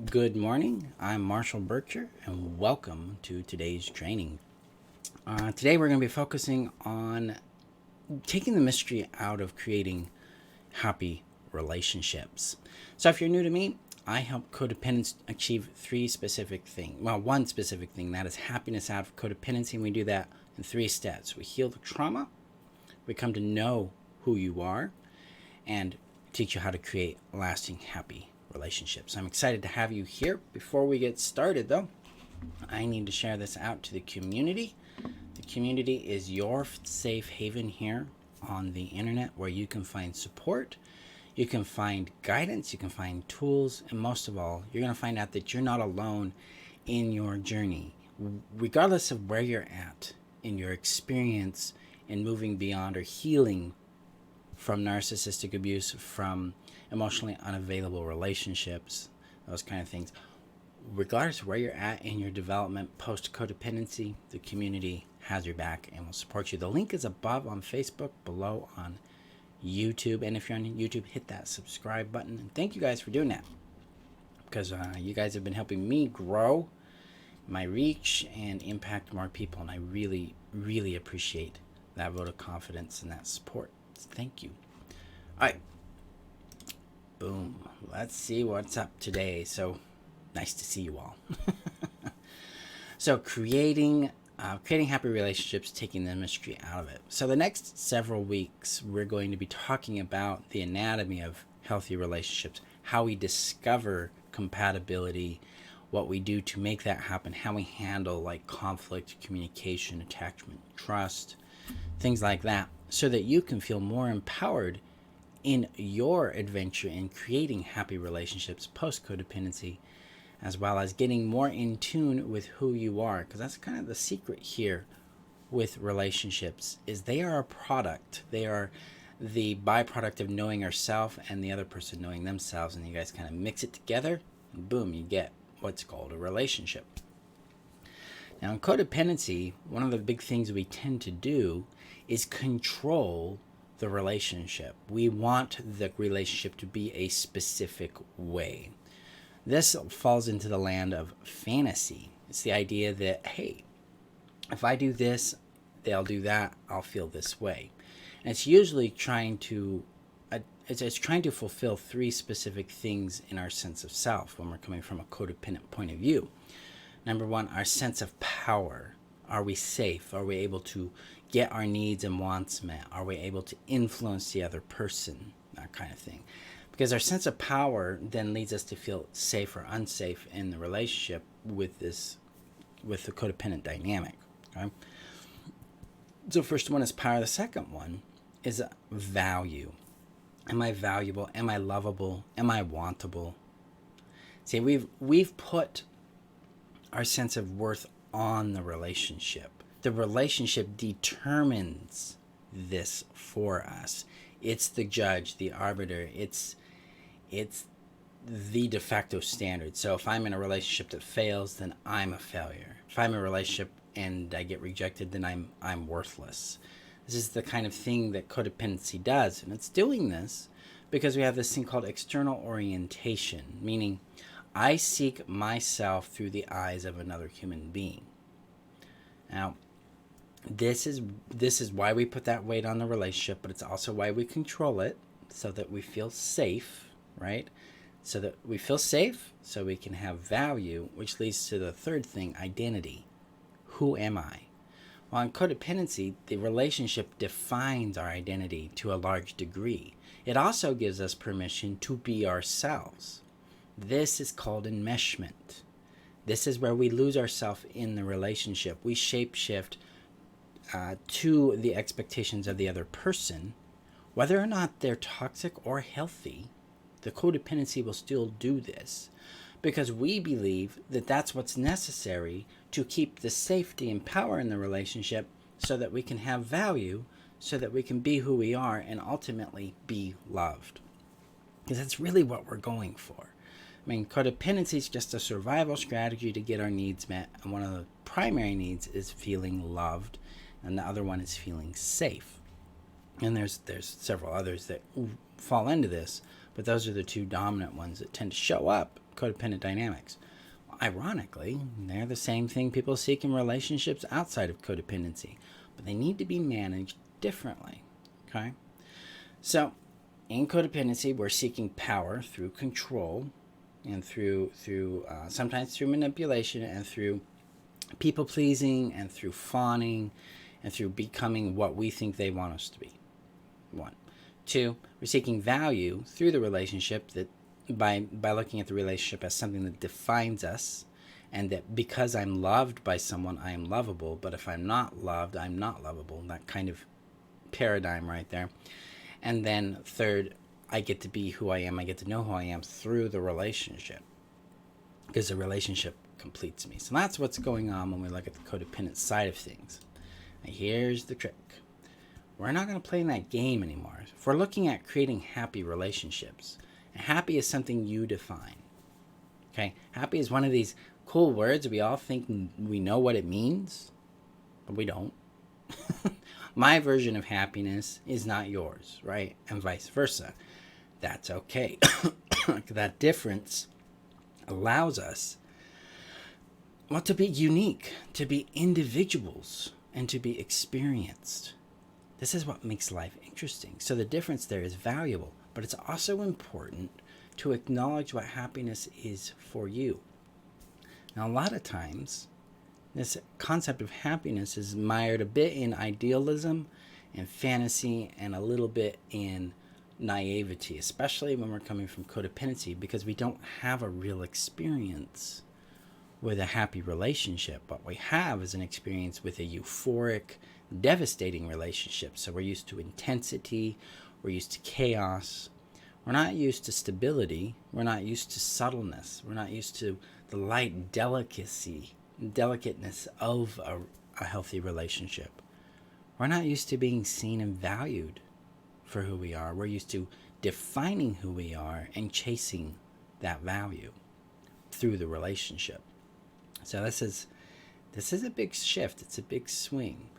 Good morning. I'm Marshall Bircher, and welcome to today's training. Today, we're going to be focusing on taking the mystery out of creating happy relationships. So, if you're new to me, I help codependents achieve three specific things. Well, one specific thing, that is happiness out of codependency, and we do that in three steps. We heal the trauma, we come to know who you are, and teach you how to create lasting, happy relationships. I'm excited to have you here. Before we get started, though, I need to share this out to the community. The community is your safe haven here on the internet where you can find support, you can find guidance, you can find tools, and most of all, you're going to find out that you're not alone in your journey, regardless of where you're at in your experience in moving beyond or healing from narcissistic abuse, from emotionally unavailable relationships, those kind of things. Regardless of where you're at in your development post codependency, the community has your back and will support you. The link is above on Facebook, below on YouTube. And if you're on YouTube, hit that subscribe button. And thank you guys for doing that, because you guys have been helping me grow my reach and impact more people. And I really, really appreciate that vote of confidence and that support. Thank you. All right. Boom. Let's see what's up today. So nice to see you all. So creating happy relationships, taking the mystery out of it. So the next several weeks, we're going to be talking about the anatomy of healthy relationships, how we discover compatibility, what we do to make that happen, how we handle like conflict, communication, attachment, trust, things like that, so that you can feel more empowered in your adventure in creating happy relationships post codependency, as well as getting more in tune with who you are. Because that's kind of the secret here with relationships, is they are a product. They are the byproduct of knowing ourselves and the other person knowing themselves, and you guys kind of mix it together, and boom, you get what's called a relationship. Now, in codependency, one of the big things we tend to do is control the relationship. We want the relationship to be a specific way. This falls into the land of fantasy. It's the idea that, hey, if I do this, they'll do that, I'll feel this way. And it's usually trying to fulfill three specific things in our sense of self when we're coming from a codependent point of view. Number one, our sense of power. Are we safe? Are we able to get our needs and wants met? Are we able to influence the other person? That kind of thing. Because our sense of power then leads us to feel safe or unsafe in the relationship with the codependent dynamic. Okay? So first one is power. The second one is value. Am I valuable? Am I lovable? Am I wantable? See, we've put our sense of worth on the relationship. The relationship determines this for us. It's the judge, the arbiter. It's the de facto standard. So if I'm in a relationship that fails, then I'm a failure. If I'm in a relationship and I get rejected, then I'm worthless. This is the kind of thing that codependency does, and it's doing this because we have this thing called external orientation, meaning I seek myself through the eyes of another human being. Now, this is why we put that weight on the relationship, but it's also why we control it, so that we feel safe, right? So that we feel safe, so we can have value, which leads to the third thing, identity. Who am I? Well, in codependency, the relationship defines our identity to a large degree. It also gives us permission to be ourselves. This is called enmeshment. This is where we lose ourselves in the relationship. We shapeshift to the expectations of the other person. Whether or not they're toxic or healthy, the codependency will still do this, because we believe that that's what's necessary to keep the safety and power in the relationship, so that we can have value, so that we can be who we are and ultimately be loved. Because that's really what we're going for. I mean, codependency is just a survival strategy to get our needs met, and one of the primary needs is feeling loved, and the other one is feeling safe. And there's several others that fall into this, but those are the two dominant ones that tend to show up codependent dynamics. Ironically, they're the same thing people seek in relationships outside of codependency, but they need to be managed differently. Okay? So, in codependency, we're seeking power through control and through sometimes through manipulation and through people pleasing and through fawning and through becoming what we think they want us to be. 1. 2, we're seeking value through the relationship that by looking at the relationship as something that defines us, and that because I'm loved by someone, I am lovable, but if I'm not loved, I'm not lovable. That kind of paradigm right there. And then 3rd, I get to be who I am. I get to know who I am through the relationship, because the relationship completes me. So that's what's going on when we look at the codependent side of things. Now here's the trick. We're not going to play in that game anymore. If we're looking at creating happy relationships, and happy is something you define. Okay? Happy is one of these cool words we all think we know what it means, but we don't. My version of happiness is not yours, right? And vice versa. That's okay. That difference allows us, well, to be unique, to be individuals, and to be experienced. This is what makes life interesting. So the difference there is valuable, but it's also important to acknowledge what happiness is for you. Now, a lot of times, this concept of happiness is mired a bit in idealism and fantasy and a little bit in naivety, especially when we're coming from codependency, because we don't have a real experience with a happy relationship. What we have is an experience with a euphoric, devastating relationship. So we're used to intensity, we're used to chaos, we're not used to stability, we're not used to subtleness, we're not used to the light delicateness of a healthy relationship. We're not used to being seen and valued for who we are. We're used to defining who we are and chasing that value through the relationship. So this is a big shift. It's a big swing.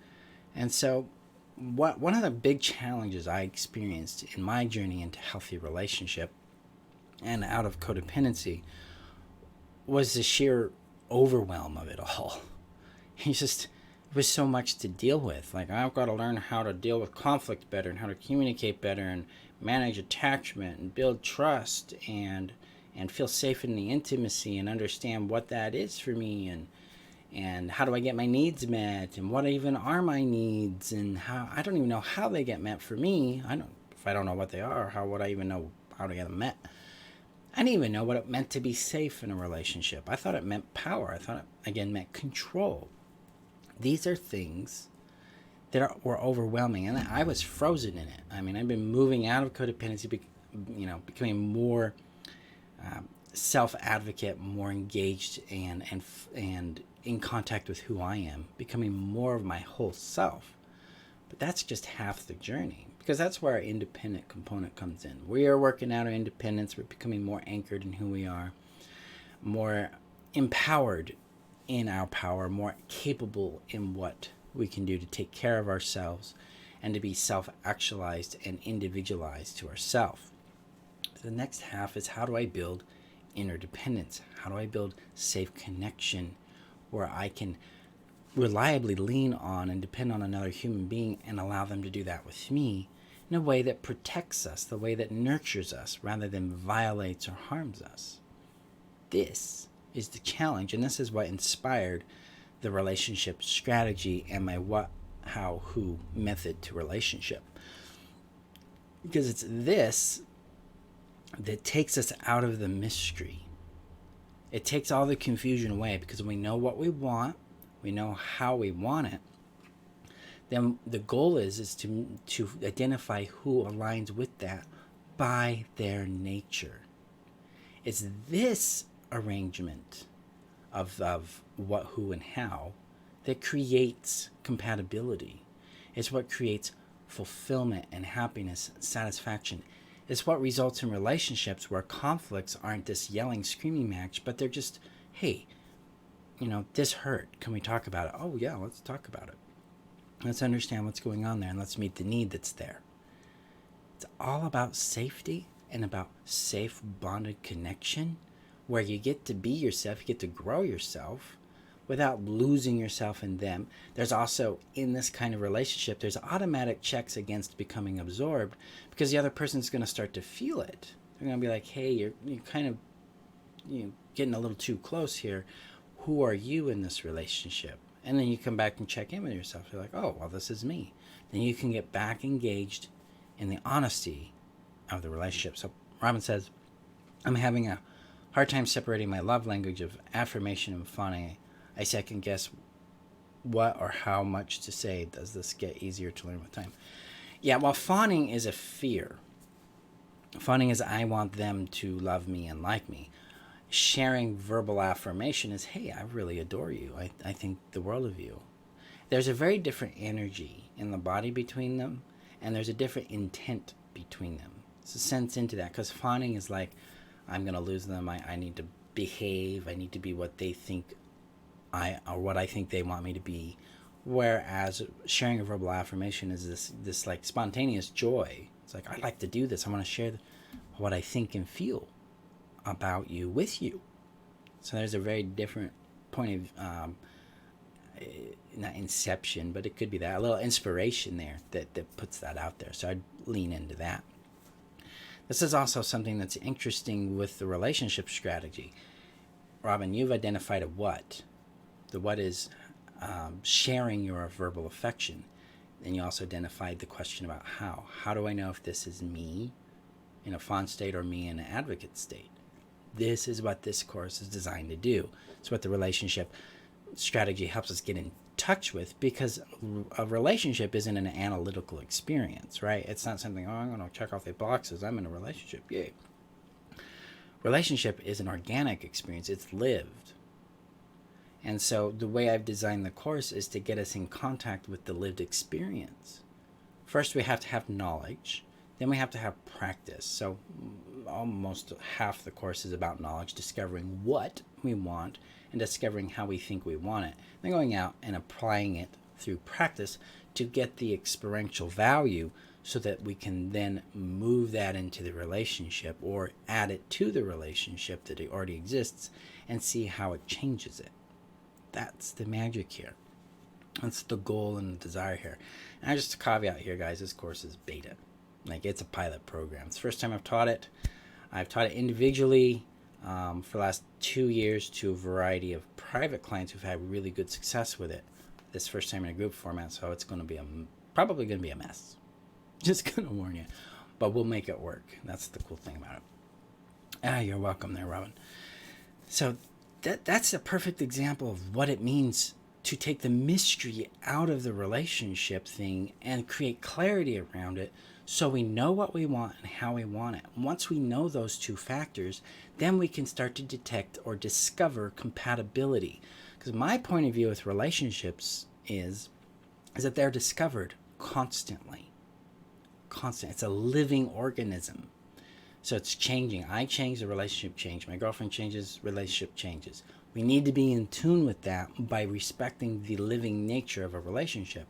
And so one of the big challenges I experienced in my journey into healthy relationship and out of codependency was the sheer overwhelm of it all. It was so much to deal with. Like, I've got to learn how to deal with conflict better and how to communicate better and manage attachment and build trust and feel safe in the intimacy and understand what that is for me, and how do I get my needs met, and what even are my needs, and how I don't even know how they get met for me. If I don't know what they are, how would I even know how to get them met? I didn't even know what it meant to be safe in a relationship. I thought it meant power. I thought it, again, meant control. These are things that were overwhelming, and I was frozen in it. I mean, I've been moving out of codependency, becoming more self-advocate, more engaged, and in contact with who I am, becoming more of my whole self. But that's just half the journey, because that's where our independent component comes in. We are working out our independence. We're becoming more anchored in who we are, more empowered in our power, more capable in what we can do to take care of ourselves and to be self-actualized and individualized to ourselves. The next half is, how do I build interdependence? How do I build safe connection where I can reliably lean on and depend on another human being and allow them to do that with me in a way that protects us, the way that nurtures us rather than violates or harms us? This is the challenge, and this is what inspired the relationship strategy and my what, how, who method to relationship. Because it's this that takes us out of the mystery. It takes all the confusion away, because we know what we want, we know how we want it. Then the goal is to identify who aligns with that by their nature. It's this arrangement of what, who, and how that creates compatibility. It's what creates fulfillment and happiness and satisfaction. It's what results in relationships where conflicts aren't this yelling, screaming match, but they're just, hey, this hurt. Can we talk about it? Oh, yeah, let's talk about it. Let's understand what's going on there, and let's meet the need that's there. It's all about safety and about safe, bonded connection where you get to be yourself, you get to grow yourself without losing yourself in them. There's also, in this kind of relationship, there's automatic checks against becoming absorbed, because the other person's going to start to feel it. They're going to be like, hey, you're kind of getting a little too close here. Who are you in this relationship? And then you come back and check in with yourself. You're like, oh, well, this is me. Then you can get back engaged in the honesty of the relationship. So Robin says, I'm having a hard time separating my love language of affirmation and fawning. I second guess what or how much to say. Does this get easier to learn with time? Yeah, well, fawning is a fear. Fawning is I want them to love me and like me. Sharing verbal affirmation is, hey, I really adore you. I think the world of you. There's a very different energy in the body between them, and there's a different intent between them. It's a sense into that, because fawning is like, I'm going to lose them. I need to behave. I need to be what they think or what I think they want me to be. Whereas sharing a verbal affirmation is this like spontaneous joy. It's like, I like to do this. I want to share what I think and feel about you with you. So there's a very different point of not inception, but it could be that, a little inspiration there that puts that out there. So I'd lean into that. This is also something that's interesting with the relationship strategy. Robin, you've identified a what. The what is sharing your verbal affection. And you also identified the question about how. How do I know if this is me in a fawn state or me in an advocate state? This is what this course is designed to do. It's what the relationship strategy helps us get in touch with, because a relationship isn't an analytical experience, right? It's not something, I'm going to check off the boxes. I'm in a relationship. Yay. Relationship is an organic experience. It's lived. And so the way I've designed the course is to get us in contact with the lived experience. First, we have to have knowledge. Then we have to have practice. So almost half the course is about knowledge, discovering what we want and discovering how we think we want it. Then going out and applying it through practice to get the experiential value, so that we can then move that into the relationship or add it to the relationship that it already exists and see how it changes it. That's the magic here. That's the goal and the desire here. And just a caveat here, guys, this course is beta. Like, it's a pilot program. It's the first time I've taught it. I've taught it individually for the last 2 years to a variety of private clients who've had really good success with it. This first time in a group format, so it's going to be probably going to be a mess. Just going to warn you. But we'll make it work. That's the cool thing about it. You're welcome there, Robin. So that's a perfect example of what it means to take the mystery out of the relationship thing and create clarity around it, so we know what we want and how we want it. Once we know those two factors, then we can start to detect or discover compatibility. Because my point of view with relationships is that they're discovered constantly. It's a living organism. So it's changing. I change, the relationship changes. My girlfriend changes, relationship changes. We need to be in tune with that by respecting the living nature of a relationship.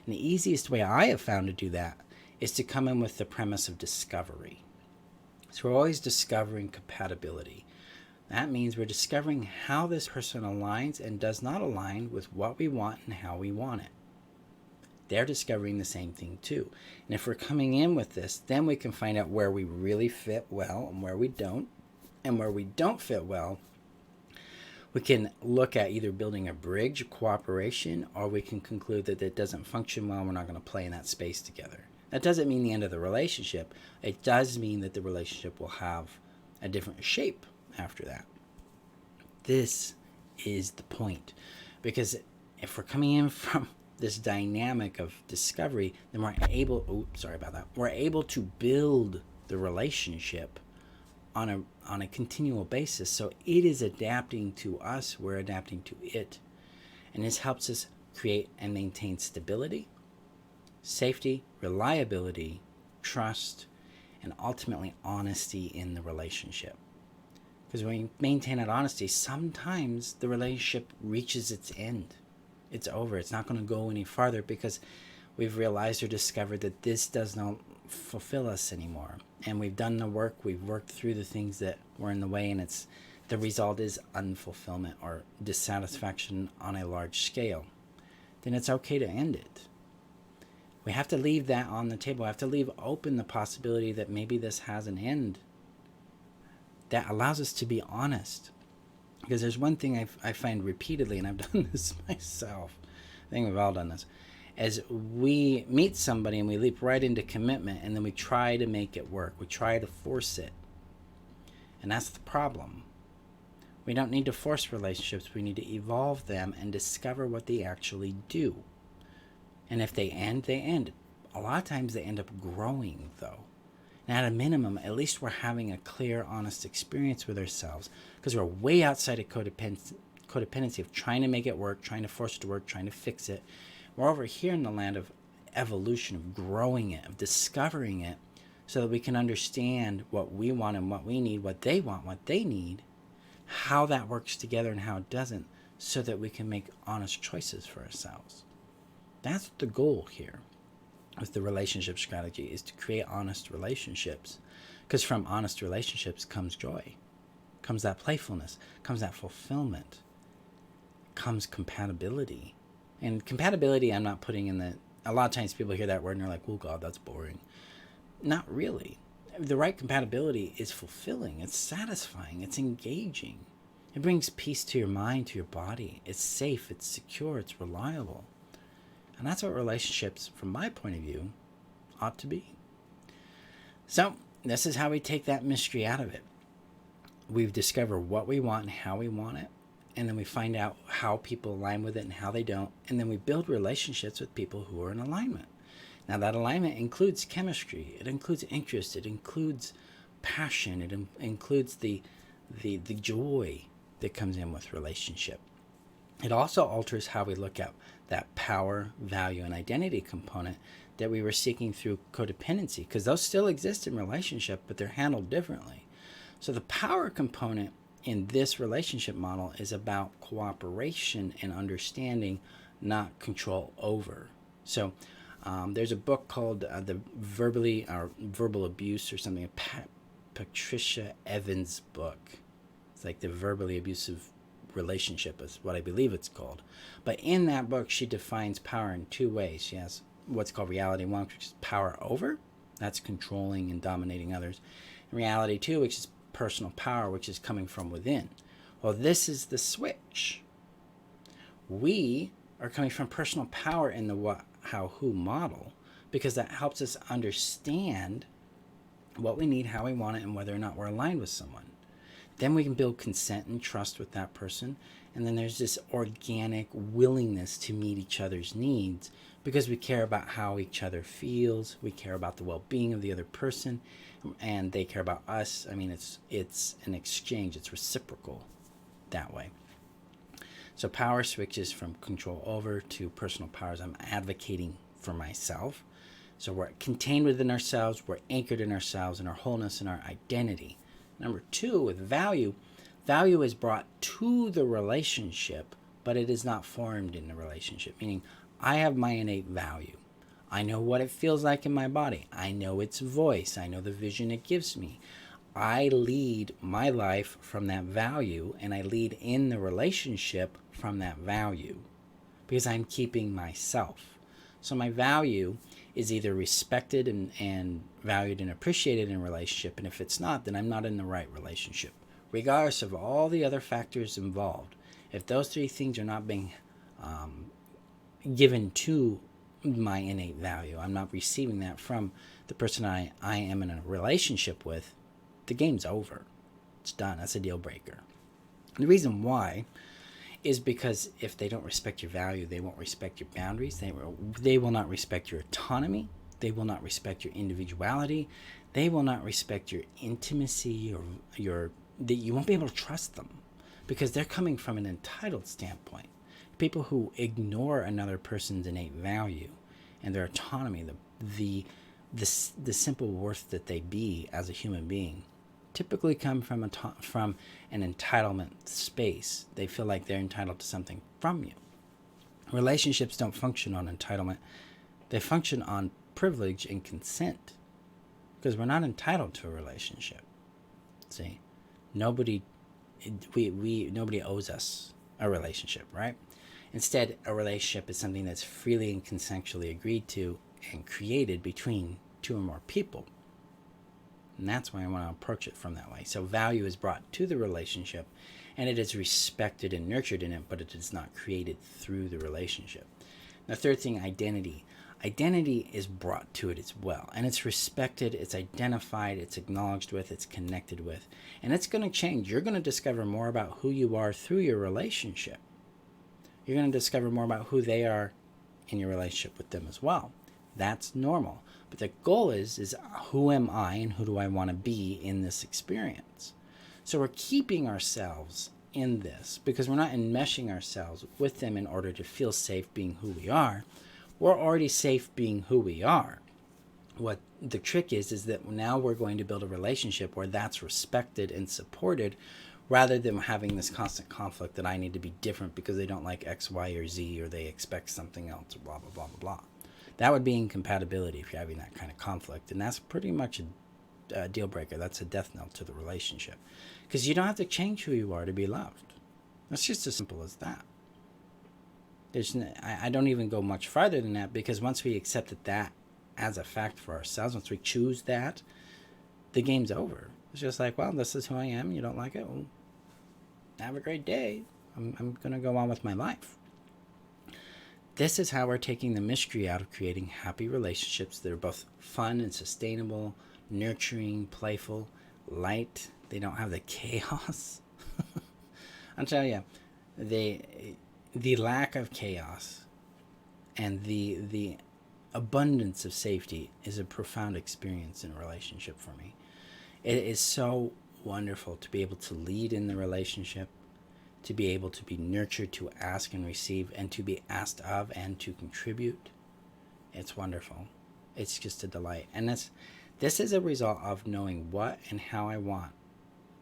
And the easiest way I have found to do that is to come in with the premise of discovery. So we're always discovering compatibility. That means we're discovering how this person aligns and does not align with what we want and how we want it. They're discovering the same thing too. And if we're coming in with this, then we can find out where we really fit well and where we don't. And where we don't fit well, we can look at either building a bridge, cooperation, or we can conclude that it doesn't function well and we're not going to play in that space together. That doesn't mean the end of the relationship. It does mean that the relationship will have a different shape after that. This is the point. Because if we're coming in from this dynamic of discovery, then we're able to build the relationship on a continual basis. So it is adapting to us, we're adapting to it. And this helps us create and maintain stability, safety, reliability, trust, and ultimately honesty in the relationship. Because when you maintain that honesty, sometimes the relationship reaches its end. It's over. It's not going to go any farther because we've realized or discovered that this does not fulfill us anymore. And we've done the work. We've worked through the things that were in the way, and it's the result is unfulfillment or dissatisfaction on a large scale, then it's okay to end it. We have to leave that on the table. We have to leave open the possibility that maybe this has an end. That allows us to be honest. Because there's one thing I find repeatedly, and I've done this myself. I think we've all done this. As we meet somebody and we leap right into commitment, and then we try to make it work. We try to force it. And that's the problem. We don't need to force relationships. We need to evolve them and discover what they actually do. And if they end, they end. A lot of times they end up growing, though. And at a minimum, at least we're having a clear, honest experience with ourselves, because we're way outside of codependency of trying to make it work, trying to force it to work, trying to fix it. We're over here in the land of evolution, of growing it, of discovering it, so that we can understand what we want and what we need, what they want, what they need, how that works together and how it doesn't, so that we can make honest choices for ourselves. That's the goal here with the relationship strategy, is to create honest relationships. Because from honest relationships comes joy, comes that playfulness, comes that fulfillment, comes compatibility. And compatibility, I'm not putting in the... A lot of times people hear that word and they're like, oh God, that's boring. Not really. The right compatibility is fulfilling, it's satisfying, it's engaging. It brings peace to your mind, to your body. It's safe, it's secure, it's reliable. And that's what relationships, from my point of view, ought to be. So, this is how we take that mystery out of it. We've discovered what we want and how we want it. And then we find out how people align with it and how they don't. And then we build relationships with people who are in alignment. Now, that alignment includes chemistry. It includes interest. It includes passion. It includes the joy that comes in with relationship. It also alters how we look at that power, value, and identity component that we were seeking through codependency, because those still exist in relationship, but they're handled differently. So the power component in this relationship model is about cooperation and understanding, not control over. So there's a book called The Verbal Abuse or something, Patricia Evans' book. It's like The Verbally Abusive Relationship is what I believe it's called. But in that book, she defines power in two ways. She has what's called reality one, which is power over. That's controlling and dominating others. And reality two, which is personal power, which is coming from within. Well, this is the switch. We are coming from personal power in the what, how, who model, because that helps us understand what we need, how we want it, and whether or not we're aligned with someone. Then we can build consent and trust with that person. And then there's this organic willingness to meet each other's needs because we care about how each other feels. We care about the well-being of the other person, and they care about us. I mean, it's an exchange. It's reciprocal that way. So power switches from control over to personal powers. I'm advocating for myself. So we're contained within ourselves. We're anchored in ourselves and our wholeness and our identity. Number two, with value, value is brought to the relationship, but it is not formed in the relationship. Meaning, I have my innate value. I know what it feels like in my body. I know its voice. I know the vision it gives me. I lead my life from that value, and I lead in the relationship from that value because I'm keeping myself. So my value is either respected and valued and appreciated in a relationship, and if it's not, then I'm not in the right relationship, regardless of all the other factors involved. If those three things are not being given to my innate value, I'm not receiving that from the person I am in a relationship with, the game's over. It's done. That's a deal breaker. And the reason why is because if they don't respect your value, they won't respect your boundaries. They will not respect your autonomy. They will not respect your individuality. They will not respect your intimacy or you won't be able to trust them because they're coming from an entitled standpoint. People who ignore another person's innate value and their autonomy, the simple worth that they be as a human being, typically come from an entitlement space. They feel like they're entitled to something from you. Relationships don't function on entitlement. They function on privilege and consent because we're not entitled to a relationship. See, nobody we nobody owes us a relationship, right? Instead, a relationship is something that's freely and consensually agreed to and created between two or more people. And that's why I want to approach it from that way. So value is brought to the relationship, and it is respected and nurtured in it, but it is not created through the relationship. The third thing, identity. Identity is brought to it as well, and it's respected, it's identified, it's acknowledged with, it's connected with, and it's going to change. You're going to discover more about who you are through your relationship. You're going to discover more about who they are in your relationship with them as well. That's normal. But the goal is who am I and who do I want to be in this experience? So we're keeping ourselves in this because we're not enmeshing ourselves with them in order to feel safe being who we are. We're already safe being who we are. What the trick is that now we're going to build a relationship where that's respected and supported, rather than having this constant conflict that I need to be different because they don't like X, Y, or Z, or they expect something else, blah, blah, blah, blah, blah. That would be incompatibility if you're having that kind of conflict. And that's pretty much a deal breaker. That's a death knell to the relationship. Because you don't have to change who you are to be loved. That's just as simple as that. I don't even go much farther than that, because once we accept that as a fact for ourselves, once we choose that, the game's over. It's just like, well, this is who I am. You don't like it? Well, have a great day. I'm going to go on with my life. This is how we're taking the mystery out of creating happy relationships that are both fun and sustainable, nurturing, playful, light. They don't have the chaos. I'll tell you, the lack of chaos and the abundance of safety is a profound experience in a relationship for me. It is so wonderful to be able to lead in the relationship, to be able to be nurtured, to ask and receive, and to be asked of and to contribute. It's wonderful. It's just a delight. And this is a result of knowing what and how I want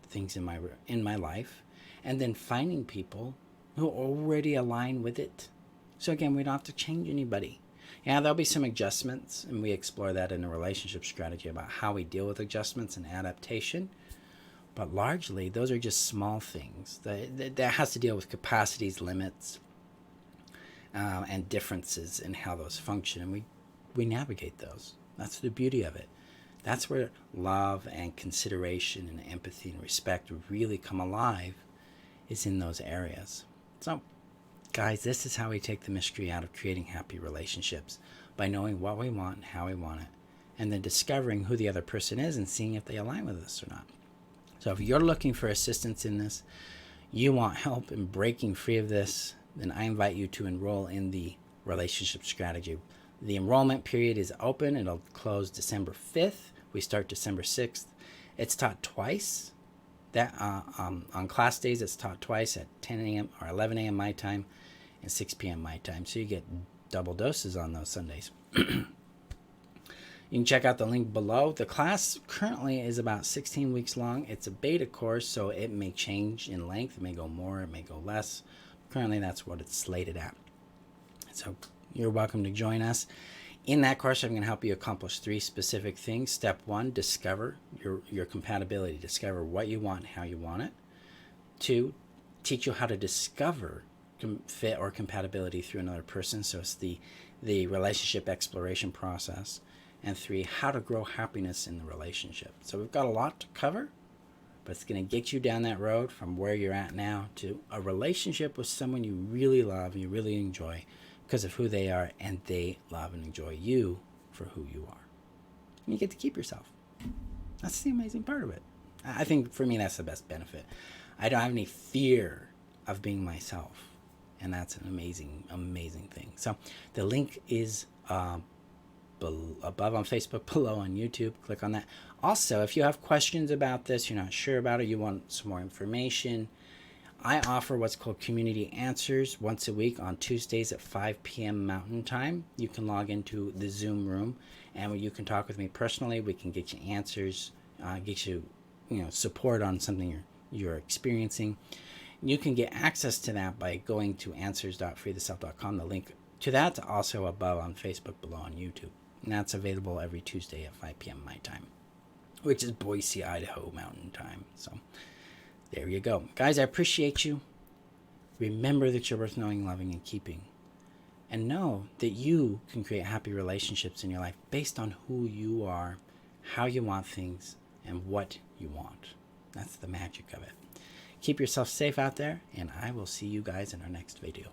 things in my life, and then finding people who already align with it. So again, we don't have to change anybody. Yeah, there'll be some adjustments, and we explore that in a relationship strategy about how we deal with adjustments and adaptation. But largely, those are just small things. That has to deal with capacities, limits, and differences in how those function. And we navigate those. That's the beauty of it. That's where love and consideration and empathy and respect really come alive, is in those areas. So, guys, this is how we take the mystery out of creating happy relationships, by knowing what we want and how we want it, and then discovering who the other person is and seeing if they align with us or not. So if you're looking for assistance in this, you want help in breaking free of this, then I invite you to enroll in the relationship strategy. The enrollment period is open. It'll close December 5th. We start December 6th. It's taught twice. On class days, it's taught twice at 10 a.m. or 11 a.m. my time and 6 p.m. my time. So you get double doses on those Sundays. You can check out the link below. The class currently is about 16 weeks long. It's a beta course, so it may change in length. It may go more, it may go less. Currently, that's what it's slated at. So you're welcome to join us. In that course, I'm going to help you accomplish 3 specific things. Step 1, discover your compatibility. Discover what you want and how you want it. 2, teach you how to discover fit or compatibility through another person. So it's the relationship exploration process. And 3, how to grow happiness in the relationship. So we've got a lot to cover, but it's going to get you down that road from where you're at now to a relationship with someone you really love and you really enjoy because of who they are, and they love and enjoy you for who you are. And you get to keep yourself. That's the amazing part of it. I think for me, that's the best benefit. I don't have any fear of being myself, and that's an amazing, amazing thing. So the link is above on Facebook, below on YouTube. Click on that. Also, if you have questions about this, you're not sure about it, you want some more information, I offer what's called Community Answers once a week on Tuesdays at 5 p.m. Mountain Time. You can log into the Zoom room, and you can talk with me personally. We can get you answers, get you, support on something you're experiencing. You can get access to that by going to answers.freetheself.com. The link to that's also above on Facebook, below on YouTube. And that's available every Tuesday at 5 p.m. my time, which is Boise, Idaho Mountain Time. So There you go. Guys, I appreciate you. Remember that you're worth knowing, loving, and keeping. And know that you can create happy relationships in your life based on who you are, how you want things, and what you want. That's the magic of it. Keep yourself safe out there, and I will see you guys in our next video.